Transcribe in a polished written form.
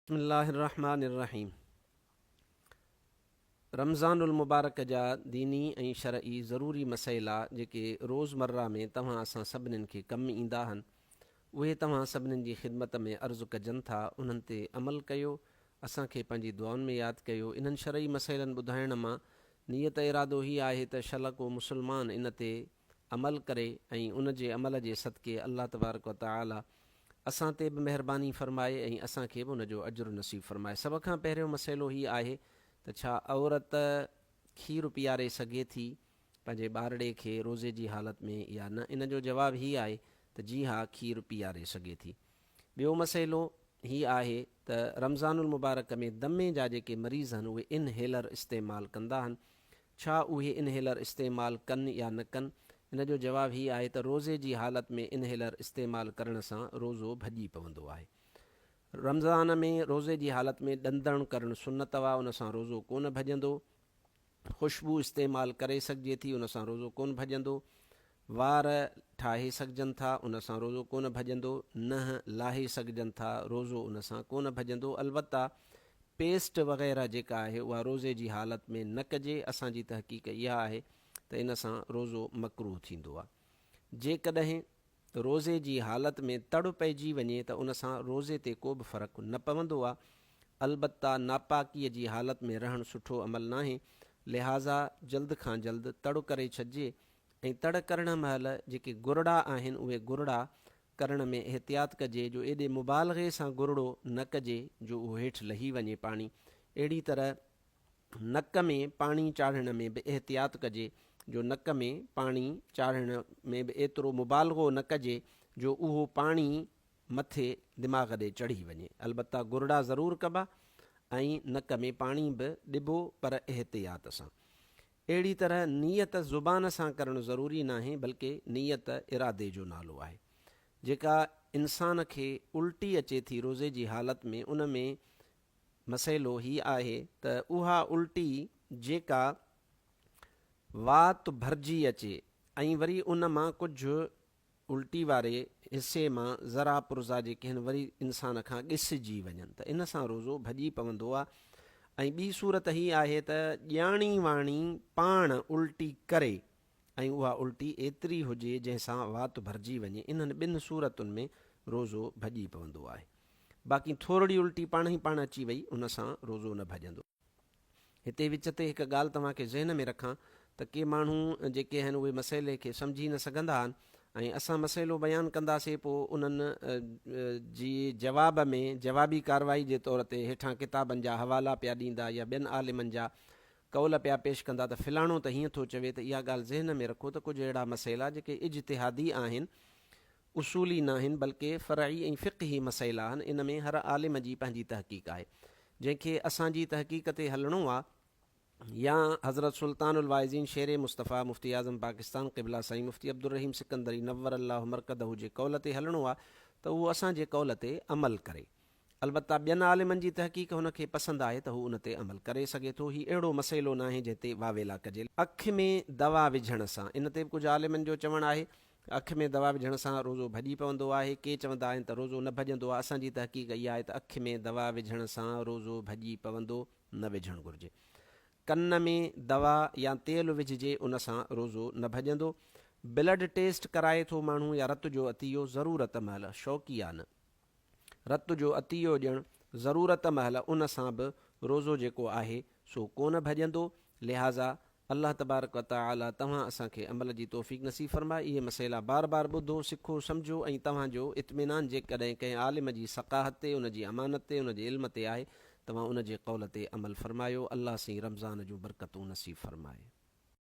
बिस्मिल्लाहिर्रहमानिर्रहीम। रमज़ानुल मुबारक जा दीनी ऐं शरई ज़रूरी मसइला जेके रोज़मर्रा में तव्हां असां सभिनीनि खे कमु ईंदा आहिनि, उहे तव्हां सभिनीनि जी ख़िदमत में अर्ज़ु कजनि था। उन्हनि ते अमल कयो, असांखे पंहिंजी दुआउनि में यादि कयो। इन्हनि शरई मसइलनि ॿुधाइण मां नियत इरादो ई आहे त शल को मुस्लमान इन ते अमल करे ऐं उन जे अमल जे सदके अल्लाह तबारक व तआला असां ते बि महिरबानी फ़रमाए ऐं असांखे बि उनजो अजुर नसीब फ़रमाए। सभ खां पहिरियों मसइलो हीअ आहे त छा औरत खीरु पीआरे सघे थी पंहिंजे ॿारड़े खे रोज़े जी हालत में या न? इन जो जवाबु हीअ आहे त जी हा, खीरु पीआरे सघे थी। ॿियो मसइलो हीअ आहे त रमज़ानुल मुबारक में दमे जा जेके मरीज़ आहिनि उहे इनहेलर इस्तेमालु कंदा आहिनि, छा उहे इनहेलर इस्तेमालु कनि या न कनि? इन जो जवाबु हीअ आहे त रोज़े जी हालत में इनहेलर इस्तेमालु करण सां रोज़ो भॼी पवंदो आहे। रमज़ान में रोज़े जी हालत में ॾंदण करणु सुनत आहे, उन सां रोज़ो कोन भॼंदो। ख़ुशबू इस्तेमालु करे सघिजे थी, उन सां रोज़ो कोन भॼंदो। वार ठाहे सघिजनि था, उन सां रोज़ो कोन भॼंदो। नह लाहे सघिजनि था, रोज़ो उन सां कोन भॼंदो। अलबत्ता पेस्ट वग़ैरह जेका आहे उहा रोज़े जी हालत में न कजे। असांजी तहक़ीक़ इहा आहे त इन सां रोज़ो मकरूह थींदो आहे। जेकॾहिं रोज़े जी हालत में तड़ पइजी वञे त उन सां रोज़े ते को बि फ़र्क़ु न पवंदो आहे। अलबत्ता नापाकीअ जी हालत में रहणु सुठो अमल नाहे, लिहाज़ा जल्द खां जल्द तड़ करे छॾिजे ऐं तड़ करण महिल जेके गुरड़ा आहिनि उहे गुरड़ा करण में एहतियात कजे जो एॾे मुबालग़े सां गुरड़ो न कजे जो उहो हेठि लही वञे पाणी। अहिड़ी तरह नक में पाणी चाढ़ण में बि एहतियात कजे जो नक में पाणी चाढ़ण में बि एतिरो मुबालगो न कजे जो उहो पाणी मथे दिमाग़ ॾे चढ़ी वञे। अलबत्ता गुरड़ा ज़रूरु कबा ऐं नक में पाणी बि ॾिबो, पर एहतियात सां। अहिड़ी तरह नियत ज़ुबान सां करणु ज़रूरी नाहे, बल्कि नियत इरादे जो नालो आहे। जेका इंसान खे उल्टी अचे थी रोज़े जी हालत में, उन में मसइलो हीअ आहे त उहा उल्टी जेका वात भरिजी अचे ऐं वरी उन मां कुझु उल्टी वारे हिसे मां ज़रा पुर्ज़ा जेके आहिनि वरी इंसान खां ॻिसिजी वञनि त इन सां रोज़ो भॼी पवंदो आहे। ऐं ॿी सूरत हीअ आहे त ॼाणी वाणी पाण उल्टी करे ऐं उहा उल्टी एतिरी हुजे जंहिंसां वात भरिजी वञे, इन्हनि ॿिनि सूरतुनि में रोज़ो भॼी पवंदो आहे। बाक़ी थोरी उल्टी पाण ई पाण अची वई, उन सां रोज़ो न भॼंदो। हिते विच ते हिकु ॻाल्हि तव्हांखे ज़हन में रखां त के माण्हू जेके आहिनि उहे मसइले खे सम्झी न सघंदा आहिनि ऐं असां मसइलो बयानु कंदासीं, पोइ उन्हनि जी जवाब में जवाबी कार्रवाई जे तौर ते हेठां किताबनि जा हवाला पिया ॾींदा या ॿियनि आलिमनि जा कौल पिया पेश कंदा त फ़िलाणो त हीअं थो चवे। त इहा ॻाल्हि ज़हन में रखो त कुझु अहिड़ा मसइला जेके इज्तिहादी आहिनि, उसूली न आहिनि, बल्कि फ़रई ऐं फ़िक़ही मसइला आहिनि। इन में हर आलिम जी पंहिंजी तहक़ीक़ आहे। जंहिंखे असांजी तहक़ीक़ ते हलणो आहे या हज़रत सुल्तानुल वाइज़ीन शेर मुस्तफ़ा मुफ़्ती आज़म पाकिस्तान क़िबला साईं मुफ़्ती अब्दुर रहीम सिकंदरी नव्वर अल्लाह मरकदहू जे कौल ते हलणो आहे त उहो असांजे कौल ते अमल करे। अलबत्ता ॿियनि आलिमनि जी तहक़ीक़ हुनखे पसंदि आहे त हू उन ते अमल करे सघे थो। हीउ अहिड़ो मसइलो न आहे जंहिं ते वावेला कजे। अखि में दवा विझण सां, इन ते बि कुझु आलिमनि जो चवणु आहे अखि में दवा विझण सां रोज़ो भॼी पवंदो आहे। के चवंदा आहिनि त रोज़ो न भॼंदो आहे। असांजी तहक़ीक़ इहा आहे त अखि में दवा विझण सां रोज़ो भॼी पवंदो, न विझणु घुरिजे। कन में दवा या तेल विझिजे, उन सां रोज़ो न भॼंदो। ब्लड टेस्ट कराए थो माण्हू या रत जो अतियो ज़रूरत महिल, शौक़िया न, रत जो अतियो ॾियणु ज़रूरत महिल, उन सां बि रोज़ो जेको आहे सो कोन भॼंदो। लिहाज़ा अल्लाह तबारक व तआला तव्हां असांखे अमल जी तौफ़ीक़ नसीब फ़रमाए। इहे मसइला बार बार ॿुधो, सिखो, सम्झो ऐं तव्हांजो इत्मिनान जेकॾहिं कंहिं आलिम जी सक़ाहत ते, उन जी अमानत ते, उन जे इल्म ते आहे, तव्हां उन जे कौल ते अमल फ़रमायो। अल्लाह सी रमज़ान जूं बरकतूं नसीब फ़रमाए।